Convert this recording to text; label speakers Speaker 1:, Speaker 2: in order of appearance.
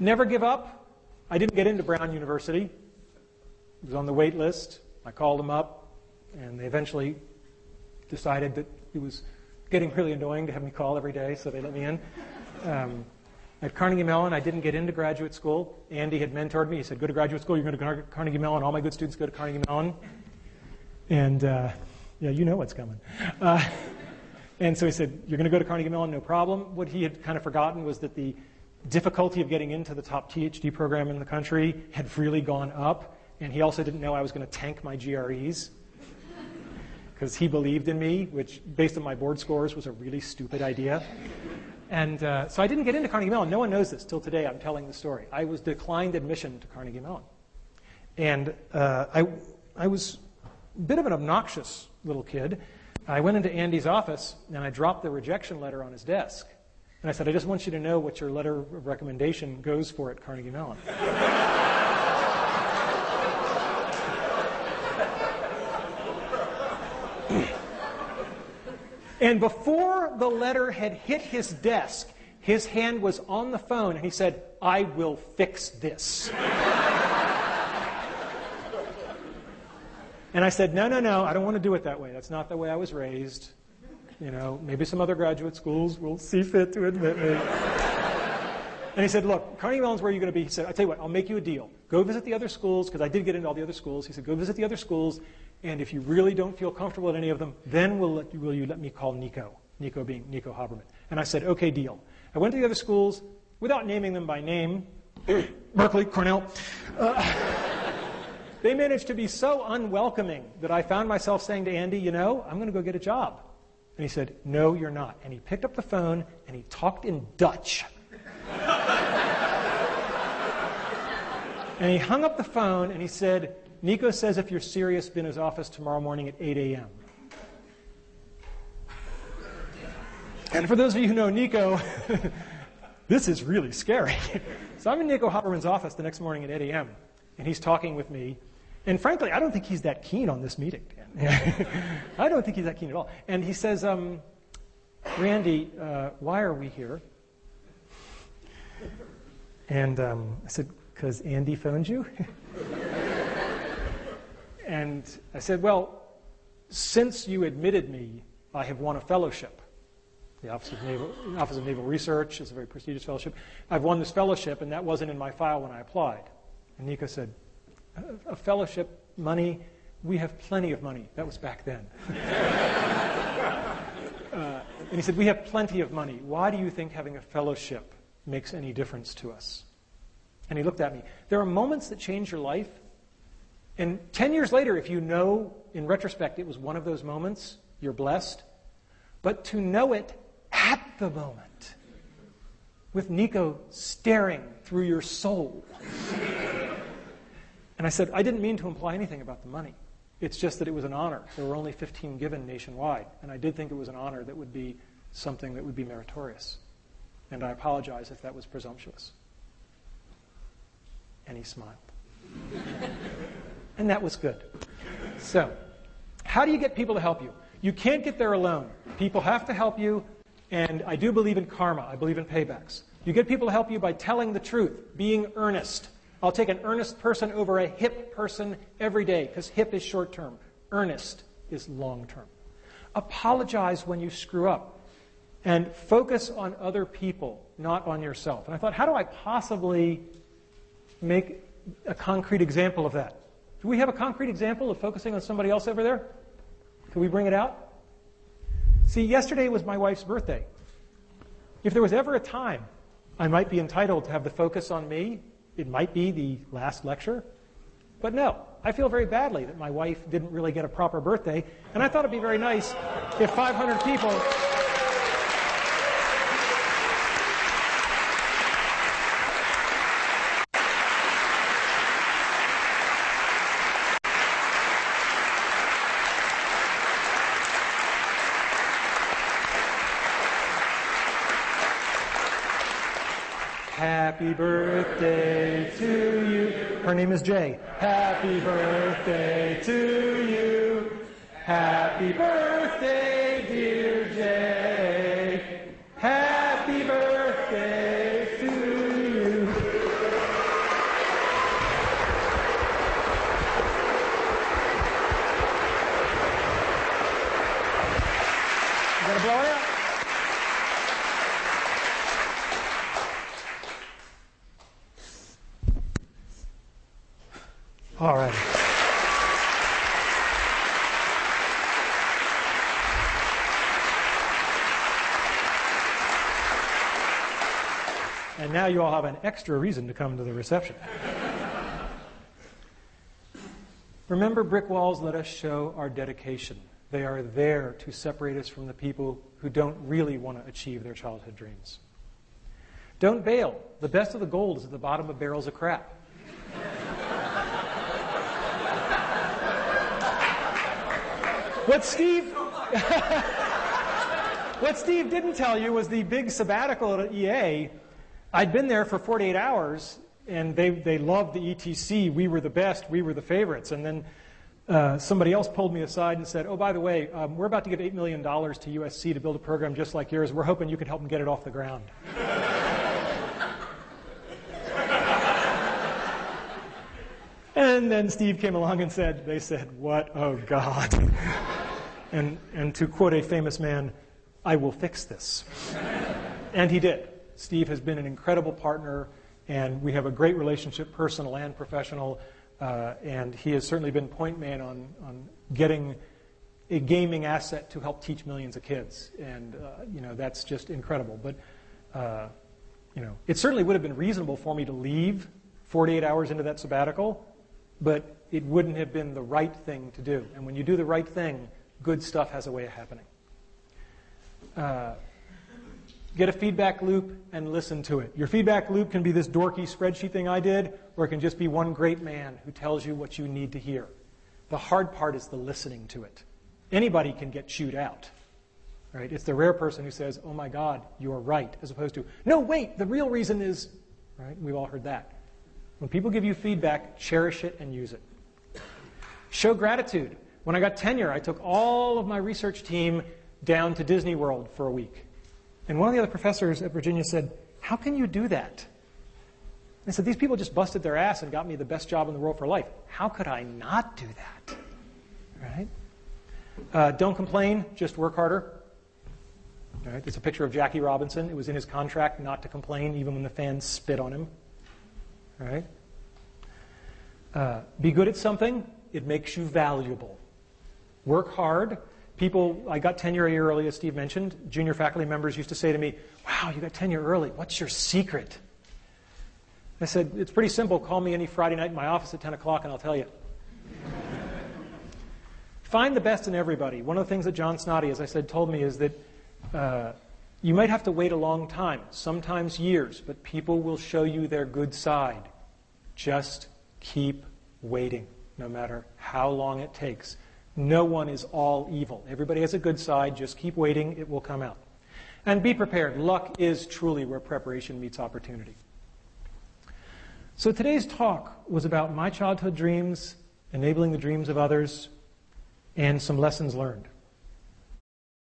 Speaker 1: Never give up. I didn't get into Brown University. I was on the wait list. I called them up, and they eventually decided that it was getting really annoying to have me call every day, so they let me in. At Carnegie Mellon, I didn't get into graduate school. Andy had mentored me. He said, go to graduate school, you're going to go to Carnegie Mellon. All my good students go to Carnegie Mellon. And yeah, you know what's coming. And so he said, you're going to go to Carnegie Mellon, no problem. What he had kind of forgotten was that the difficulty of getting into the top PhD program in the country had really gone up. And he also didn't know I was going to tank my GREs, because he believed in me, which, based on my board scores, was a really stupid idea. And so I didn't get into Carnegie Mellon. No one knows this till today. I'm telling the story. I was declined admission to Carnegie Mellon. And I was a bit of an obnoxious little kid. I went into Andy's office, and I dropped the rejection letter on his desk. And I said, I just want you to know what your letter of recommendation goes for at Carnegie Mellon. And before the letter had hit his desk, his hand was on the phone, and he said, I will fix this. And I said, no, I don't want to do it that way. That's not the way I was raised. You know, maybe some other graduate schools will see fit to admit me. And he said, look, Carnegie Mellon's where you're going to be. He said, I'll tell you what, I'll make you a deal. Go visit the other schools, because I did get into all the other schools. He said, go visit the other schools, and if you really don't feel comfortable at any of them, then will you let me call Nico? Nico being Nico Haberman. And I said, okay, deal. I went to the other schools, without naming them by name, Berkeley, Cornell. They managed to be so unwelcoming that I found myself saying to Andy, you know, I'm going to go get a job. And he said, no, you're not. And he picked up the phone, and he talked in Dutch. And he hung up the phone, and he said, Nico says if you're serious, be in his office tomorrow morning at 8 a.m. And for those of you who know Nico, this is really scary. So I'm in Nico Haberman's office the next morning at 8 a.m., and he's talking with me. And frankly, I don't think he's that keen on this meeting. I don't think he's that keen at all. And he says, Randy, why are we here? And I said, because Andy phoned you? And I said, well, since you admitted me, I have won a fellowship. The Office of Naval Research is a very prestigious fellowship. I've won this fellowship, and that wasn't in my file when I applied. And Nico said, a fellowship, money, we have plenty of money. That was back then. And he said, we have plenty of money. Why do you think having a fellowship makes any difference to us? And he looked at me. There are moments that change your life. And 10 years later, if you know, in retrospect, it was one of those moments, you're blessed. But to know it at the moment, with Nico staring through your soul. And I said, I didn't mean to imply anything about the money. It's just that it was an honor. There were only 15 given nationwide. And I did think it was an honor that would be something that would be meritorious. And I apologize if that was presumptuous. And he smiled. And that was good. So, how do you get people to help you? You can't get there alone. People have to help you, and I do believe in karma. I believe in paybacks. You get people to help you by telling the truth, being earnest. I'll take an earnest person over a hip person every day, because hip is short-term. Earnest is long-term. Apologize when you screw up, and focus on other people, not on yourself. And I thought, how do I possibly make a concrete example of that? Do we have a concrete example of focusing on somebody else over there? Can we bring it out? See, yesterday was my wife's birthday. If there was ever a time I might be entitled to have the focus on me, it might be the last lecture. But no, I feel very badly that my wife didn't really get a proper birthday, and I thought it'd be very nice if 500 people... Happy birthday to you. Her name is Jay. Happy birthday to you. Happy birthday, dear Jay. Happy birthday to you. All right. And now you all have an extra reason to come to the reception. Remember, brick walls let us show our dedication. They are there to separate us from the people who don't really want to achieve their childhood dreams. Don't bail. The best of the gold is at the bottom of barrels of crap. What Steve didn't tell you was the big sabbatical at EA. I'd been there for 48 hours, and they loved the ETC. We were the best. We were the favorites. And then somebody else pulled me aside and said, oh, by the way, we're about to give $8 million to USC to build a program just like yours. We're hoping you can help them get it off the ground. And then Steve came along and they said, what? Oh, God. And to quote a famous man, I will fix this. And he did. Steve has been an incredible partner, and we have a great relationship, personal and professional, and he has certainly been point man on getting a gaming asset to help teach millions of kids. And, that's just incredible. But, it certainly would have been reasonable for me to leave 48 hours into that sabbatical, but it wouldn't have been the right thing to do. And when you do the right thing, good stuff has a way of happening. Get a feedback loop and listen to it. Your feedback loop can be this dorky spreadsheet thing I did, or it can just be one great man who tells you what you need to hear. The hard part is the listening to it. Anybody can get chewed out. Right? It's the rare person who says, oh my God, you're right, as opposed to, no, wait, the real reason is, right? We've all heard that. When people give you feedback, cherish it and use it. Show gratitude. When I got tenure, I took all of my research team down to Disney World for a week. And one of the other professors at Virginia said, how can you do that? I said, these people just busted their ass and got me the best job in the world for life. How could I not do that? Right? Don't complain, just work harder. All right? It's a picture of Jackie Robinson. It was in his contract not to complain, even when the fans spit on him. All right? Be good at something. It makes you valuable. Work hard. People, I got tenure a year early, as Steve mentioned. Junior faculty members used to say to me, wow, you got tenure early. What's your secret? I said, it's pretty simple. Call me any Friday night in my office at 10 o'clock and I'll tell you. Find the best in everybody. One of the things that John Snoddy, as I said, told me is that you might have to wait a long time, sometimes years, but people will show you their good side. Just keep waiting, no matter how long it takes. No one is all evil. Everybody has a good side. Just keep waiting. It will come out. And be prepared. Luck is truly where preparation meets opportunity. So today's talk was about my childhood dreams, enabling the dreams of others, and some lessons learned.